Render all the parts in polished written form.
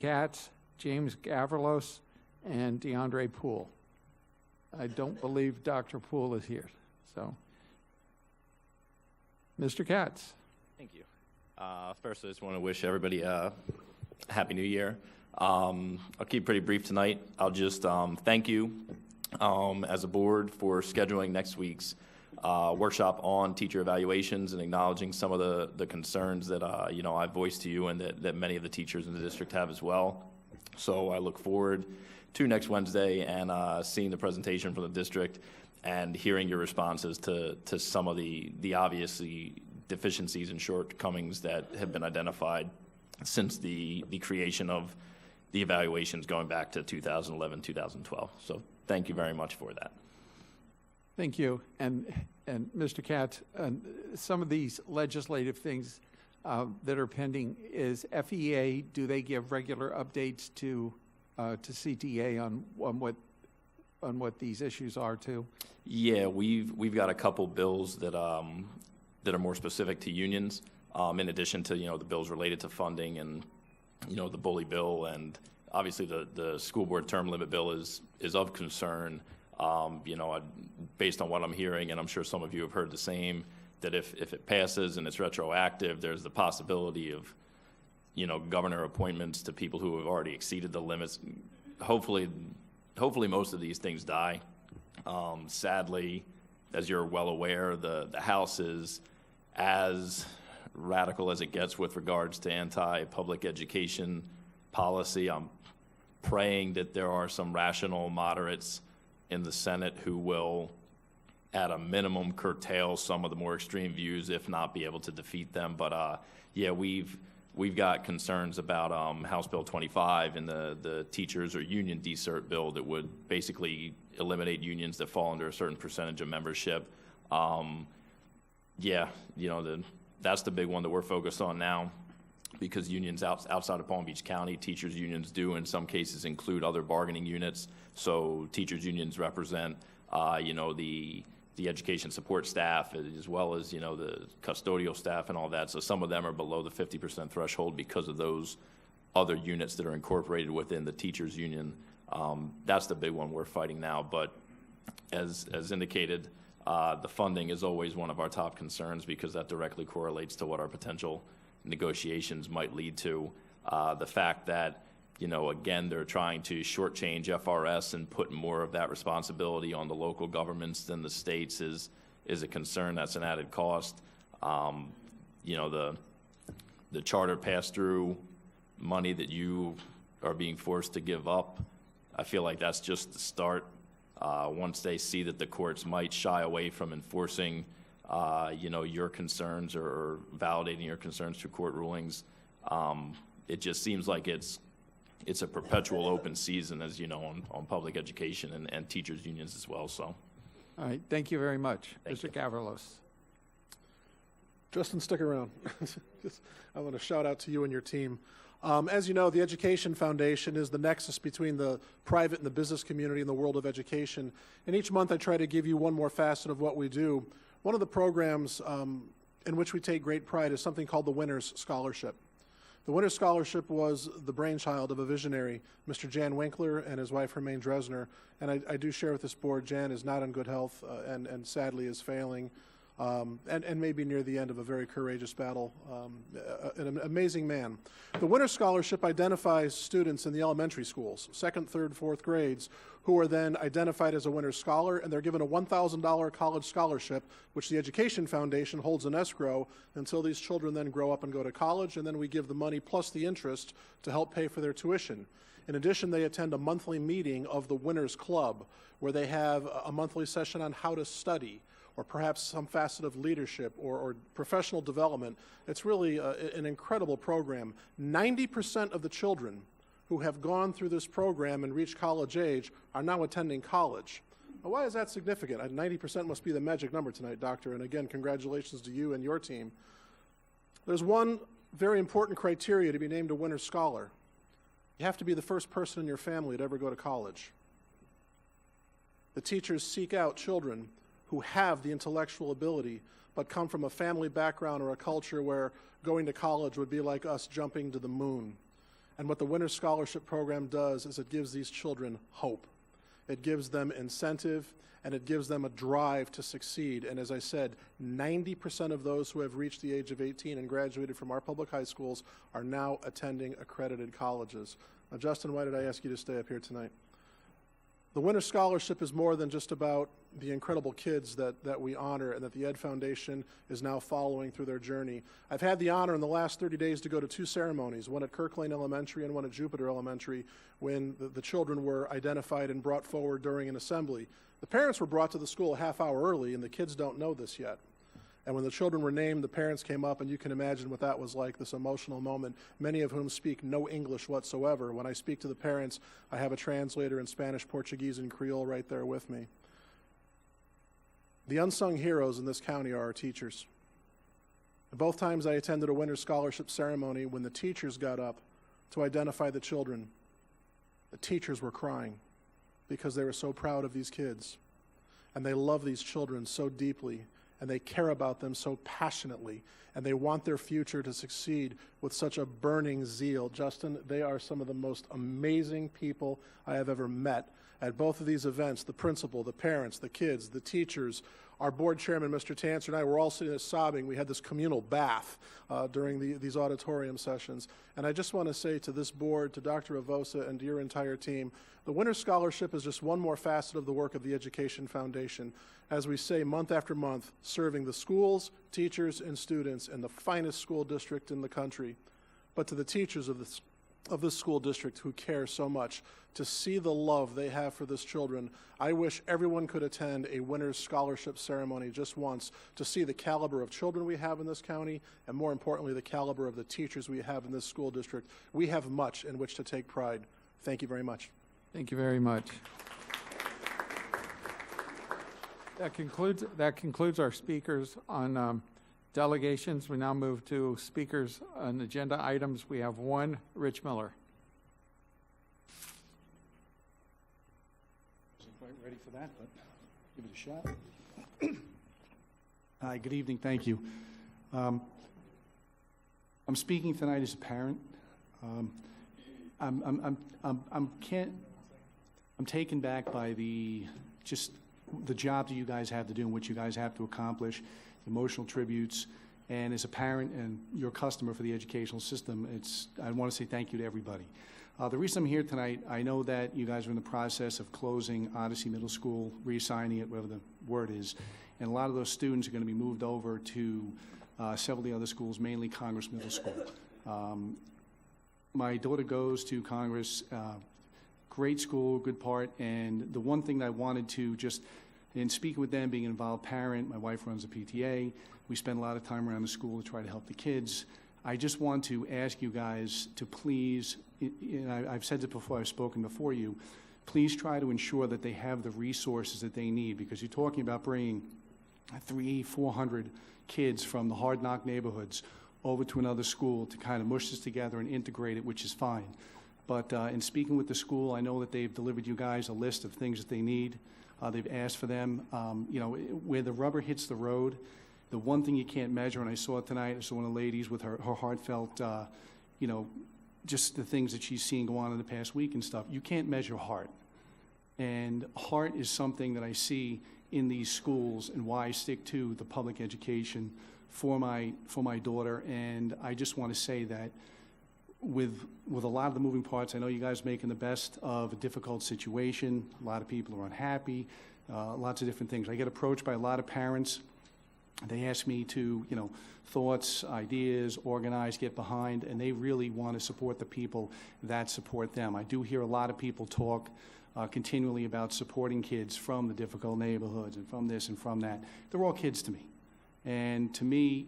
Katz, James Gavrilos, and DeAndre Poole. I don't believe Dr. Poole is here, so. Mr. Katz. Thank you. First, I just want to wish everybody a Happy New Year. I'll keep pretty brief tonight. I'll just thank you as a board for scheduling next week's workshop on teacher evaluations and acknowledging some of the concerns that I've voiced to you and that many of the teachers in the district have as well. So I look forward to next Wednesday and seeing the presentation from the district and hearing your responses to some of the obviously deficiencies and shortcomings that have been identified since the creation of the evaluations going back to 2011, 2012. So thank you very much for that. Thank you. And Mr. Katz, some of these legislative things that are pending, is FEA, do they give regular updates to CTA on what these issues are too? Yeah, we've got a couple bills that are more specific to unions, in addition to the bills related to funding and the bully bill, and obviously the school board term limit bill is of concern. Based on what I'm hearing, and I'm sure some of you have heard the same, that if it passes and it's retroactive, there's the possibility of governor appointments to people who have already exceeded the limits. Hopefully most of these things die. Sadly, as you're well aware, the House is as radical as it gets with regards to anti-public education policy. I'm praying that there are some rational moderates in the Senate who will, at a minimum, curtail some of the more extreme views, if not be able to defeat them. But yeah, we've got concerns about House Bill 25 and the teachers or union decert bill that would basically eliminate unions that fall under a certain percentage of membership. Yeah, that's the big one that we're focused on now, because unions outside of Palm Beach County, teachers unions do in some cases include other bargaining units. So teachers unions represent, the education support staff, as well as, the custodial staff and all that. So some of them are below the 50% threshold because of those other units that are incorporated within the teachers union. That's the big one we're fighting now. But as indicated, the funding is always one of our top concerns, because that directly correlates to what our potential negotiations might lead to. The fact that, again, they're trying to shortchange FRS and put more of that responsibility on the local governments than the states is a concern. That's an added cost. The charter pass-through money that you are being forced to give up, I feel like that's just the start. Once they see that the courts might shy away from enforcing your concerns or validating your concerns through court rulings, it just seems like it's a perpetual open season, as you know, on public education and teachers unions as well. So, all right, thank you very much. Thank Mr. Gavrilos. Justin, stick around. I want to shout out to you and your team. As you know, the Education Foundation is the nexus between the private and the business community in the world of education. And each month I try to give you one more facet of what we do. One of the programs in which we take great pride is something called the Winners Scholarship. The Winners Scholarship was the brainchild of a visionary, Mr. Jan Winkler, and his wife, Hermaine Dresner. And I do share with this board, Jan is not in good health and sadly is failing. And maybe near the end of a very courageous battle, an amazing man. The Winners Scholarship identifies students in the elementary schools, 2nd, 3rd, 4th grades, who are then identified as a Winners Scholar, and they're given a $1,000 college scholarship, which the Education Foundation holds in escrow until these children then grow up and go to college, and then we give the money plus the interest to help pay for their tuition. In addition, they attend a monthly meeting of the Winners Club, where they have a monthly session on how to study, or perhaps some facet of leadership or professional development. It's really an incredible program. 90% of the children who have gone through this program and reached college age are now attending college. Now, why is that significant? 90% must be the magic number tonight, Doctor, and again, congratulations to you and your team. There's one very important criteria to be named a Winners Scholar. You have to be the first person in your family to ever go to college. The teachers seek out children who have the intellectual ability but come from a family background or a culture where going to college would be like us jumping to the moon. And what the Winter Scholarship Program does is it gives these children hope. It gives them incentive, and it gives them a drive to succeed. And as I said, 90% of those who have reached the age of 18 and graduated from our public high schools are now attending accredited colleges. Now, Justin, why did I ask you to stay up here tonight? The Winter Scholarship is more than just about the incredible kids that we honor and that the Ed Foundation is now following through their journey. I've had the honor in the last 30 days to go to 2 ceremonies, one at Kirk Lane Elementary and one at Jupiter Elementary, when the children were identified and brought forward during an assembly. The parents were brought to the school a half hour early, and the kids don't know this yet. And when the children were named, the parents came up, and you can imagine what that was like, this emotional moment, many of whom speak no English whatsoever. When I speak to the parents, I have a translator in Spanish, Portuguese, and Creole right there with me. The unsung heroes in this county are our teachers. Both times I attended a Winter Scholarship ceremony, when the teachers got up to identify the children, the teachers were crying because they were so proud of these kids. And they love these children so deeply, and they care about them so passionately, and they want their future to succeed with such a burning zeal. Justin, they are some of the most amazing people I have ever met. At both of these events, the principal, the parents, the kids, the teachers, our board chairman, Mr. Tanser, and I were all sitting there sobbing. We had this communal bath during these auditorium sessions. And I just want to say to this board, to Dr. Avosa, and to your entire team, the Winter Scholarship is just one more facet of the work of the Education Foundation. As we say, month after month, serving the schools, teachers, and students in the finest school district in the country. But to the teachers of this school district who care so much, to see the love they have for this children, I wish everyone could attend a Winter's Scholarship ceremony just once to see the caliber of children we have in this county, and more importantly, the caliber of the teachers we have in this school district. We have much in which to take pride. Thank you very much. Thank you very much. That concludes our speakers on delegations. We now move to speakers on agenda items. We have one, Rich Miller. Wasn't quite ready for that, but give it a shot. Hi, good evening. Thank you. I'm speaking tonight as a parent. I'm taken back by the job that you guys have to do and what you guys have to accomplish, emotional tributes, and as a parent and your customer for the educational system, I want to say thank you to everybody. The reason I'm here tonight, I know that you guys are in the process of closing Odyssey Middle School, reassigning it, whatever the word is, and a lot of those students are going to be moved over to several of the other schools, mainly Congress Middle School. My daughter goes to Congress, great school, good part, and the one thing that I wanted to just, in speaking with them, being an involved parent, my wife runs a PTA, we spend a lot of time around the school to try to help the kids. I just want to ask you guys to please, and I've said it before, I've spoken before you, please try to ensure that they have the resources that they need, because you're talking about bringing 300-400 kids from the hard knock neighborhoods over to another school to kind of mush this together and integrate it, which is fine. But in speaking with the school, I know that they've delivered you guys a list of things that they need. They've asked for them. Where the rubber hits the road, the one thing you can't measure, and I saw it tonight, I saw one of the ladies with her heartfelt, just the things that she's seen go on in the past week and stuff. You can't measure heart. And heart is something that I see in these schools and why I stick to the public education for my daughter. And I just want to say that with a lot of the moving parts, I know you guys are making the best of a difficult situation. A lot of people are unhappy, lots of different things. I get approached by a lot of parents. They ask me to, thoughts, ideas, organize, get behind, and they really want to support the people that support them. I do hear a lot of people talk continually about supporting kids from the difficult neighborhoods and from this and from that. They're all kids to me. And to me,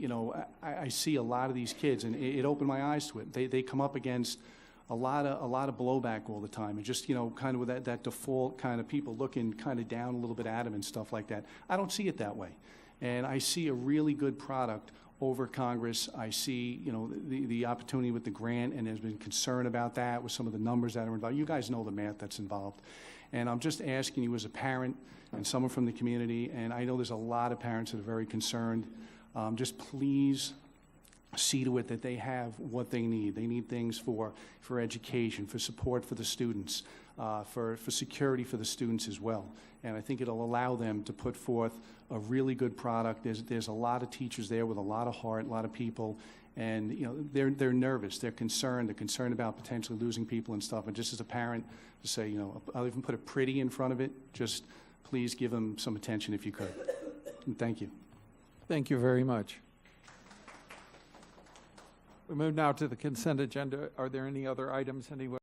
I see a lot of these kids, and it opened my eyes to it. They come up against a lot of blowback all the time, and just kind of with that default kind of people looking kind of down a little bit at them and stuff like that. I don't see it that way, and I see a really good product over Congress. I see the opportunity with the grant, and there's been concern about that with some of the numbers that are involved. You guys know the math that's involved, and I'm just asking you as a parent and someone from the community, and I know there's a lot of parents that are very concerned, just please see to it that they have what they need. They need things for education, for support for the students, for security for the students as well. And I think it'll allow them to put forth a really good product. There's a lot of teachers there with a lot of heart, a lot of people, and you know they're nervous, they're concerned about potentially losing people and stuff. And just as a parent, to say, you know, I'll even put a pretty in front of it. Just please give them some attention if you could. And thank you. Thank you very much. We move now to the consent agenda. Are there any other items anyone